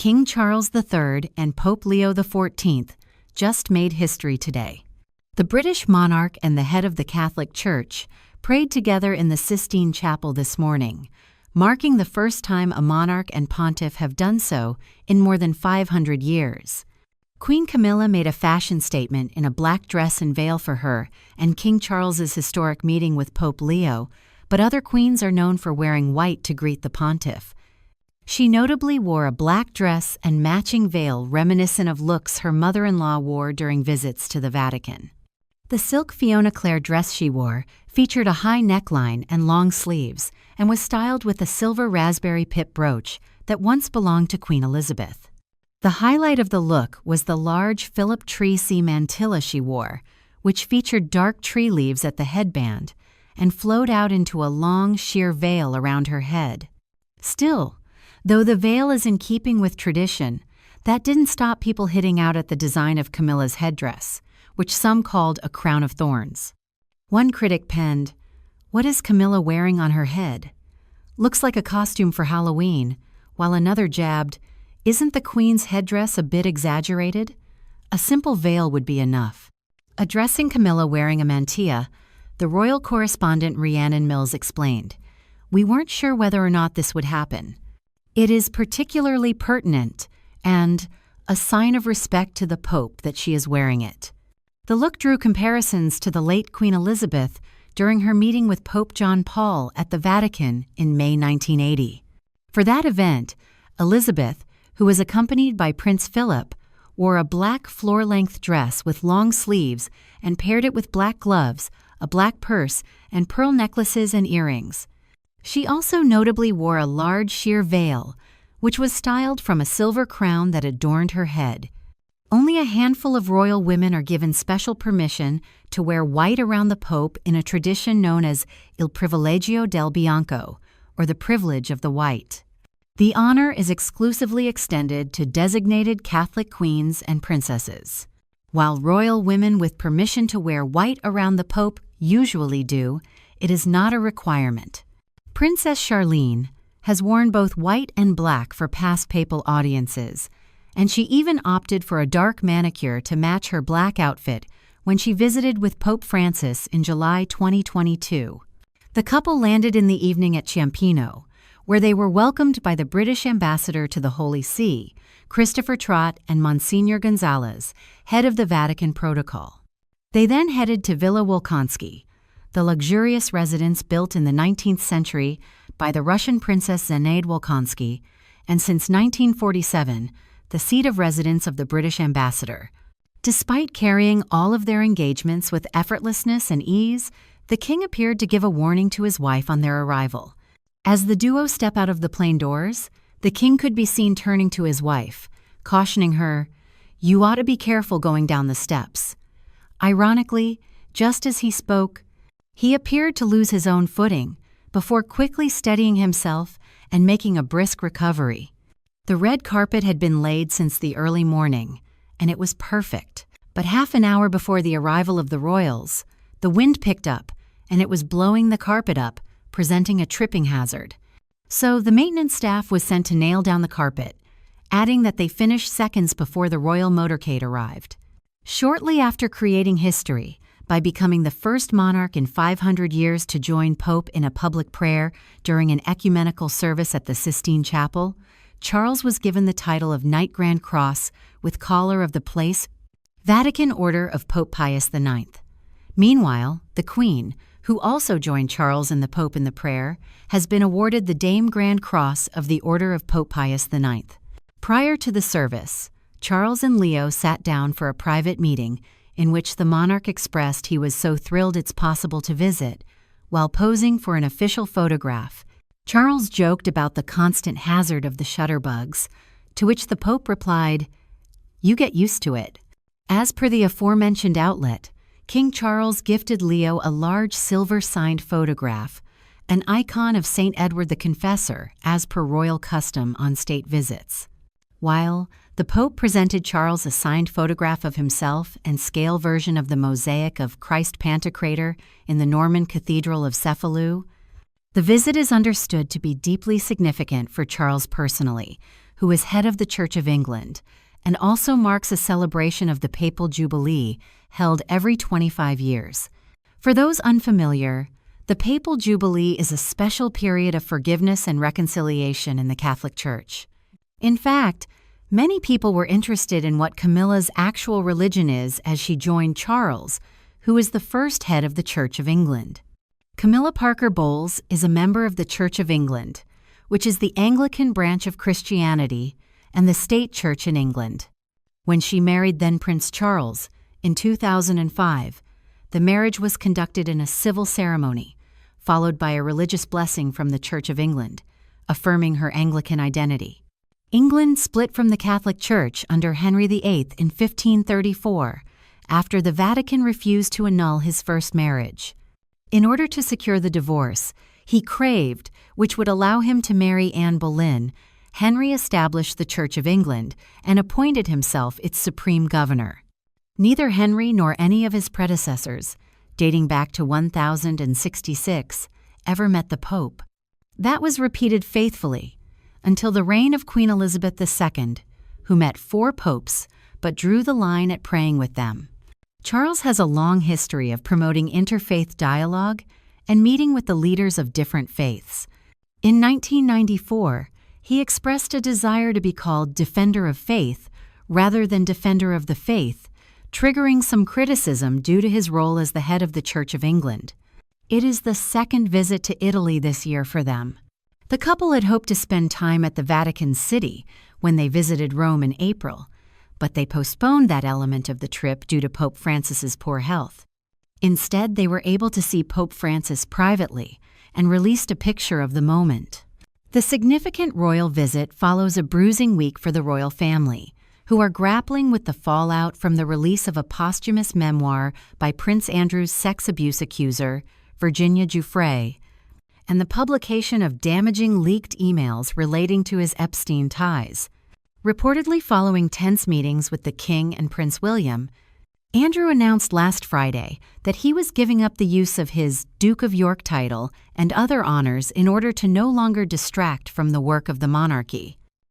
King Charles III and Pope Leo XIV just made history today. The British monarch and the head of the Catholic Church prayed together in the Sistine Chapel this morning, marking the first time a monarch and pontiff have done so in more than 500 years. Queen Camilla made a fashion statement in a black dress and veil for her and King Charles's historic meeting with Pope Leo, but other queens are known for wearing white to greet the pontiff. She notably wore a black dress and matching veil reminiscent of looks her mother-in-law wore during visits to the Vatican. The silk Fiona Clare dress she wore featured a high neckline and long sleeves and was styled with a silver raspberry pip brooch that once belonged to Queen Elizabeth. The highlight of the look was the large Philip tree sea mantilla she wore, which featured dark tree leaves at the headband and flowed out into a long, sheer veil around her head. Still, though the veil is in keeping with tradition, that didn't stop people hitting out at the design of Camilla's headdress, which some called a crown of thorns. One critic penned, "What is Camilla wearing on her head? Looks like a costume for Halloween," while another jabbed, "Isn't the Queen's headdress a bit exaggerated? A simple veil would be enough." Addressing Camilla wearing a mantilla, the royal correspondent Rhiannon Mills explained, "We weren't sure whether or not this would happen. It is particularly pertinent and a sign of respect to the Pope that she is wearing it." The look drew comparisons to the late Queen Elizabeth during her meeting with Pope John Paul at the Vatican in May 1980. For that event, Elizabeth, who was accompanied by Prince Philip, wore a black floor-length dress with long sleeves and paired it with black gloves, a black purse, and pearl necklaces and earrings. She also notably wore a large sheer veil, which was styled from a silver crown that adorned her head. Only a handful of royal women are given special permission to wear white around the Pope in a tradition known as il privilegio del bianco, or the privilege of the white. The honor is exclusively extended to designated Catholic queens and princesses. While royal women with permission to wear white around the Pope usually do, it is not a requirement. Princess Charlene has worn both white and black for past papal audiences, and she even opted for a dark manicure to match her black outfit when she visited with Pope Francis in July 2022. The couple landed in the evening at Ciampino, where they were welcomed by the British ambassador to the Holy See, Christopher Trott, and Monsignor Gonzalez, head of the Vatican Protocol. They then headed to Villa Wolkonski, the luxurious residence built in the 19th century by the Russian Princess Zinaida Wolkonsky, and since 1947, the seat of residence of the British ambassador. Despite carrying all of their engagements with effortlessness and ease, the king appeared to give a warning to his wife on their arrival. As the duo step out of the plane doors, the king could be seen turning to his wife, cautioning her, "You ought to be careful going down the steps." Ironically, just as he spoke, he appeared to lose his own footing before quickly steadying himself and making a brisk recovery. The red carpet had been laid since the early morning, and it was perfect. But half an hour before the arrival of the royals, the wind picked up, and it was blowing the carpet up, presenting a tripping hazard. So the maintenance staff was sent to nail down the carpet, adding that they finished seconds before the royal motorcade arrived. Shortly after creating history, by becoming the first monarch in 500 years to join Pope in a public prayer during an ecumenical service at the Sistine Chapel, Charles was given the title of Knight Grand Cross with Collar of the Place, Vatican Order of Pope Pius IX. Meanwhile, the Queen, who also joined Charles and the Pope in the prayer, has been awarded the Dame Grand Cross of the Order of Pope Pius IX. Prior to the service, Charles and Leo sat down for a private meeting in which the monarch expressed he was so thrilled it's possible to visit, while posing for an official photograph. Charles joked about the constant hazard of the shutterbugs, to which the Pope replied, "You get used to it." As per the aforementioned outlet, King Charles gifted Leo a large silver-signed photograph, an icon of St. Edward the Confessor, as per royal custom on state visits. While the Pope presented Charles a signed photograph of himself and scale version of the mosaic of Christ Pantocrator in the Norman Cathedral of Cefalù, the visit is understood to be deeply significant for Charles personally, who is head of the Church of England, and also marks a celebration of the Papal Jubilee held every 25 years. For those unfamiliar, the Papal Jubilee is a special period of forgiveness and reconciliation in the Catholic Church. In fact, many people were interested in what Camilla's actual religion is as she joined Charles, who is the first head of the Church of England. Camilla Parker Bowles is a member of the Church of England, which is the Anglican branch of Christianity and the state church in England. When she married then Prince Charles, in 2005, the marriage was conducted in a civil ceremony, followed by a religious blessing from the Church of England, affirming her Anglican identity. England split from the Catholic Church under Henry VIII in 1534, after the Vatican refused to annul his first marriage. In order to secure the divorce he craved, which would allow him to marry Anne Boleyn, Henry established the Church of England and appointed himself its supreme governor. Neither Henry nor any of his predecessors, dating back to 1066, ever met the Pope. That was repeated faithfully until the reign of Queen Elizabeth II, who met 4 popes but drew the line at praying with them. Charles has a long history of promoting interfaith dialogue and meeting with the leaders of different faiths. In 1994, he expressed a desire to be called Defender of Faith rather than Defender of the Faith, triggering some criticism due to his role as the head of the Church of England. It is the second visit to Italy this year for them. The couple had hoped to spend time at the Vatican City when they visited Rome in April, but they postponed that element of the trip due to Pope Francis's poor health. Instead, they were able to see Pope Francis privately and released a picture of the moment. The significant royal visit follows a bruising week for the royal family, who are grappling with the fallout from the release of a posthumous memoir by Prince Andrew's sex abuse accuser, Virginia Giuffre, and the publication of damaging leaked emails relating to his Epstein ties. Reportedly following tense meetings with the King and Prince William, Andrew announced last Friday that he was giving up the use of his Duke of York title and other honors in order to no longer distract from the work of the monarchy.